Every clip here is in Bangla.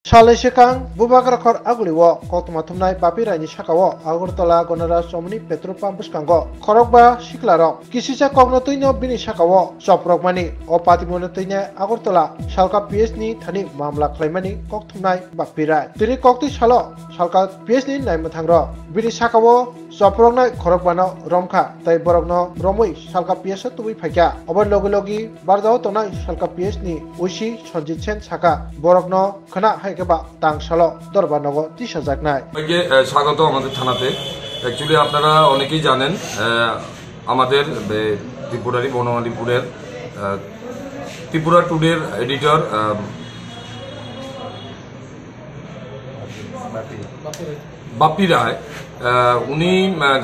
Shalai Shekang, Bubakrakor Aguliwo, Kotumatumnai, Papirai Shakawo, Agurtola, Gonara, Somni, Petro Pampuskango, Korokba, Shiklaro, Kisisa Kognotino, Bini Shakawo, Soprokmani, O Patimonotine, Agurtola, Shalka PSNI, Tani, Mamla Clemani, Koktumnai, Bapirai. Tiri Kokti Shalo, Shalka PSNI, Naimatangro, Bini Shakawo, Soproknai, Korokbano, Romka, Tai Borogno, Romui, Shalka PS to be Paka, Over Logologi, Bardo Tonai, Shalka PSNI, Ushi, Sonjichen Saka, Borogno, Kana. তাংশালো দরবানগো 30,000 নাই স্বাগত আমাদের থানাতে অ্যাকচুয়ালি আপনারা অনেকেই জানেন আমাদের ত্রিপুরারি বনমালীপুরের ত্রিপুরা টুডের এডিটর বাপ্পি রায় উনি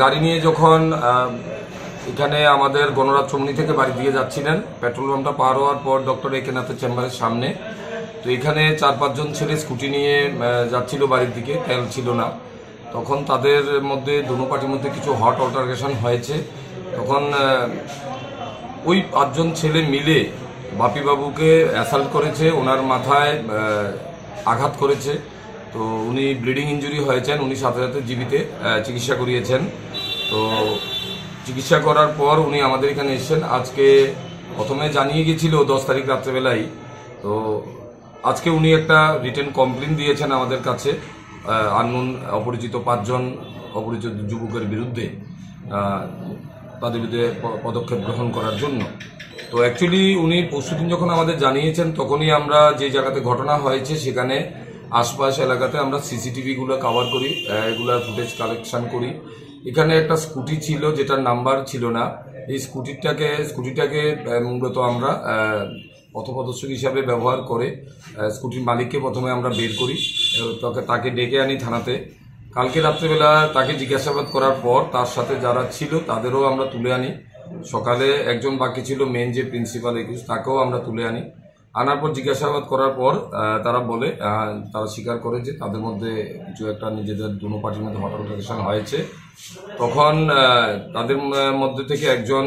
গাড়ি নিয়ে যখন এখানে আমাদের গণরাজ চমনি থেকে বাড়ি দিয়ে যাচ্ছিলেন পেট্রোল পাম্পটা পার হওয়ার পর ডক্টর একেনাথের চেম্বারের সামনে তো এখানে 4-5 জন ছেলে স্কুটি নিয়ে যাচ্ছিল বাড়ির দিকে তেল ছিল না তখন তাদের মধ্যে দুনো পার্টির মধ্যে কিছু হট অল্টারনেশন হয়েছে তখন ওই 5 জন ছেলে মিলে বাপি বাবুকে অ্যাসাল্ট করেছে ওনার মাথায় আঘাত করেছে তো উনি ব্লিডিং ইনজুরি হয়েছেন উনি সাথে সাথে জীবিতে চিকিৎসা করিয়েছেন তো চিকিৎসা করার পর উনি আমাদের এখানে এসেছেন আজকে প্রথমে জানিয়ে গিয়েছিল 10 তারিখ রাত্রেবেলায় তো আজকে উনি একটা রিটেন কমপ্লেইন দিয়েছেন আমাদের কাছে আননোন অপরিচিত 5 জন অপরিচিত যুবকের বিরুদ্ধে তাদের বিরুদ্ধে পদক্ষেপ গ্রহণ করার জন্য তো অ্যাকচুয়ালি উনি পরশুদিন যখন আমাদের জানিয়েছেন তখনই আমরা যে জায়গাতে ঘটনা হয়েছে সেখানে আশপাশ এলাকাতে আমরা সিসিটিভিগুলো কভার করি এগুলার ফুটেজ কালেকশন করি এখানে একটা স্কুটি ছিল যেটার নাম্বার ছিল না এই স্কুটিটাকে মূলত আমরা পথপ্রদর্শক হিসাবে ব্যবহার করে স্কুটির মালিককে প্রথমে আমরা বের করি তাকে ডেকে আনি থানাতে কালকে রাত্রেবেলা তাকে জিজ্ঞাসাবাদ করার পর তার সাথে যারা ছিল তাদেরও আমরা তুলে আনি সকালে একজন বাকি ছিল মেন যে প্রিন্সিপাল একুশ তাকেও আমরা তুলে আনি আনার পর জিজ্ঞাসাবাদ করার পর তারা বলে তারা স্বীকার করে যে তাদের মধ্যে কিছু একটা নিজেদের দুনো পার্টির মধ্যে হট অল্টারনেশন হয়েছে তখন তাদের মধ্যে থেকে একজন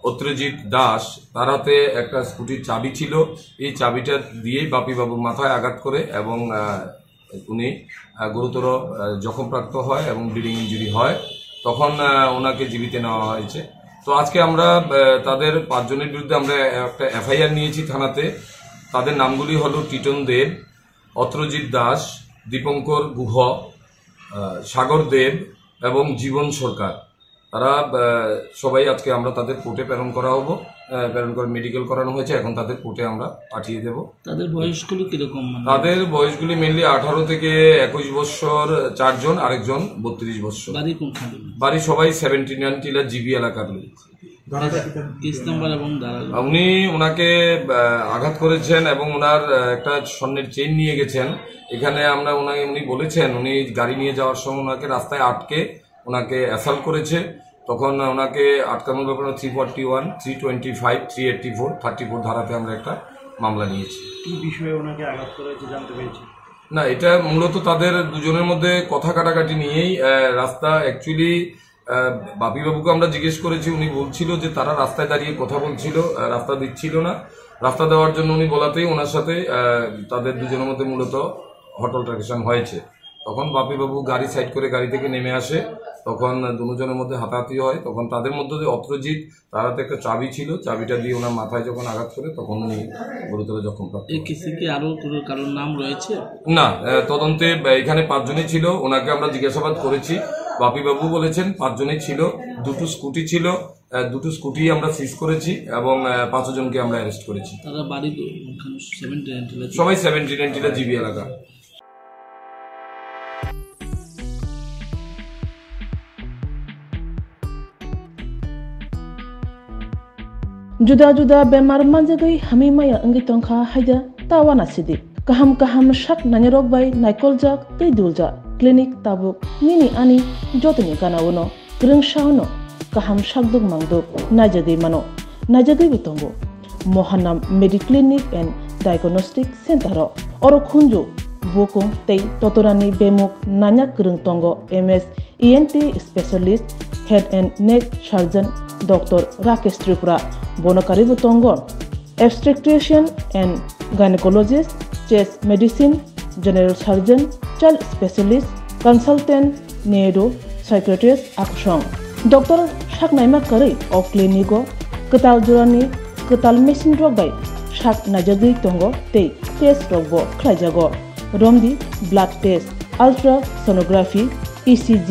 অত্রজিৎ দাস তার হাতে একটা স্কুটির চাবি ছিল এই চাবিটা দিয়েই বাপি বাবুর মাথায় আঘাত করে এবং উনি গুরুতর জখমপ্রাপ্ত হয় এবং ব্লিডিং ইনজুরি হয় তখন ওনাকে জীবিতে নেওয়া হয়েছে তো আজকে আমরা তাদের 5 জনের বিরুদ্ধে আমরা একটা এফআইআর নিয়েছি থানাতে তাদের নামগুলি হলো টিটন দেব অত্রজিৎ দাস দীপঙ্কর গুহ সাগর দেব এবং জীবন সরকার তারা সবাই আজকে আমরা তাদের কোর্টে প্রেরণ করে মেডিকেল করানো হয়েছে এখন তাদের কোর্টে আমরা পাঠিয়ে দেব তাদের বয়সগুলো কিরকম তাদের বয়সগুলি মেনলি 18 থেকে 21 বছর 4 জন আরেকজন 32 বছর বাড়ি সবাই 79 টিলা জিবি এলাকার লোক উনি ওনাকে আঘাত করেছেন এবং ওনার একটা স্বর্ণের চেইন নিয়ে গেছেন এখানে আমরা উনি বলেছেন উনি গাড়ি নিয়ে যাওয়ার সময় ওনাকে রাস্তায় আটকে ওনাকে অ্যাসাল্ট করেছে তখন ওনাকে আটকানোর ব্যাপারে 341, 325, 384, 34 ধারাতে আমরা একটা মামলা নিয়েছি কি বিষয়ে ওনাকে আঘাত করেছে জানতে পেরেছি না এটা মূলত তাদের দুজনের মধ্যে কথা কাটাকাটি নিয়েই রাস্তা অ্যাকচুয়ালি বাপি বাবুকে আমরা জিজ্ঞেস করেছি উনি বলছিল যে তারা রাস্তায় দাঁড়িয়ে কথা বলছিল রাস্তা দিচ্ছিল না রাস্তা দেওয়ার জন্য উনি বলাতেই ওনার সাথে তাদের দুজনের মধ্যে মূলত হট অল্টারনেশন হয়েছে তখন বাপি বাবু গাড়ি সাইড করে গাড়ি থেকে নেমে আসে তখন দুজনের মধ্যে হাতাহাতি হয় তখন তাদের মধ্যে যে অত্রজিৎ তার হাতে একটা চাবি ছিল চাবিটা দিয়ে ওনার মাথায় যখন আঘাত করে তখন উনি গুরুতর জখমপ্রাপ্ত আরো কারোর নাম রয়েছে না তদন্তে এখানে 5 জনই ছিল ওনাকে আমরা জিজ্ঞাসাবাদ করেছি বাপি বাবু বলেছেন 5 জনই ছিল দুটো স্কুটি ছিল দুটো স্কুটি আমরা সিজ করেছি এবং 5 জনকে আমরা অ্যারেস্ট করেছি তারা বাড়ি সবাই 79 টিলা জিবি এলাকা Juda bemar manjagai hami maya angi tongkha haida tawana sidi kaham shak nanyarok bai naikolja teidulja clinic tabuk nini ani jotini kanawono greng shauno kaham shakduk mangduk najagai mano najagai bitongo mohanam mediclinic and diagnostic center oro khunju bokong tei totorani bemuk nanya greng tongo ms ENT specialist head and neck surgeon Dr. Rakesh Tripura Bonakari Butongo obstetrician and gynecologist chest medicine, general surgeon, child specialist, consultant, neuro, psychiatrist akusong. Dr. Shaknaima Kari of Clinico, Ketal Jurani, Ketal Machine Drug by Shak Najagi Tongo, Te, Test Robo, Klajago, Romdi, Blood Test, Ultrasonography, ECG,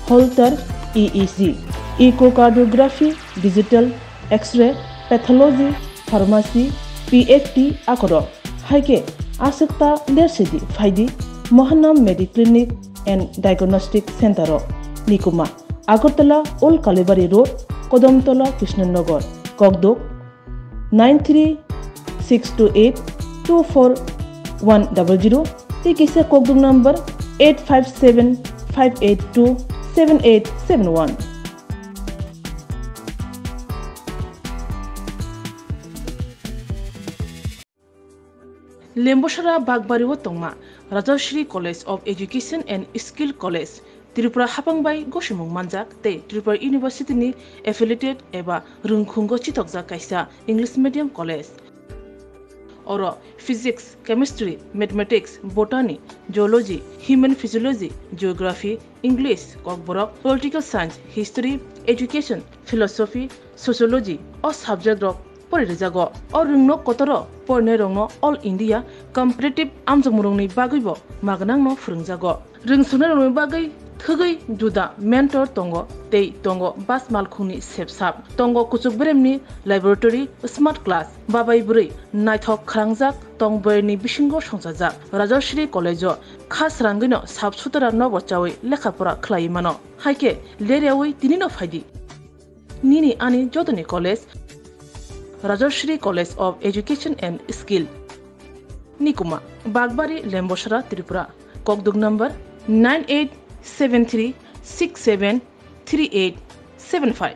Holter, EEG, Echocardiography, Digital, X-ray, Pathology, Pharmacy, PFT Akoro, Haike, Asekta Lersidi, Faidi, Mohanam Mediclinic and Diagnostic Center, Nikuma, Agartala, Old Kalibari Road, Kodamtola, Krishnanagar, Kogdok, 93628-24100, Tikisa Kogdok number 857-582-7871. Lemboshara Bagbariwo Tongma, Rajashri College of Education and Skill College, Tripura Hapangbai Goshimung Manjak, Te Tripura University ni affiliated eba Rungkhungo Chitokja Kaisa English Medium College. Oro Physics, Chemistry, Mathematics, Botany, Geology, Human Physiology, Geography, English, Kokborok, Political Science, History, Education, Philosophy, Sociology, or subject of Porizago, or Rungno Kotoro, Pornerongno, All India, Competitive Amzamurungni Bagibo, Maganangno Frungzago. Rungsunarong Bagai, Thugai, Juda, Mentor Tongo, Te Tongo, Bas Malkuni, Sepsap, Tongo Kusubremni, Laboratory, Smart Class, Babai Buri, Nighthawk Krangzak, Tongberni Bishingo Shonsazak, Rajashri College, Khas Rangino, Subsutara Novochawi, Lekapura Klaimano, Haike, Leriawi, Tinino Fadi. Nini Ani Jodani College, Rajashri College of Education and Skill. Nikuma, Bagbari, Lemboshara, Tripura. Kogduk number 9873673875.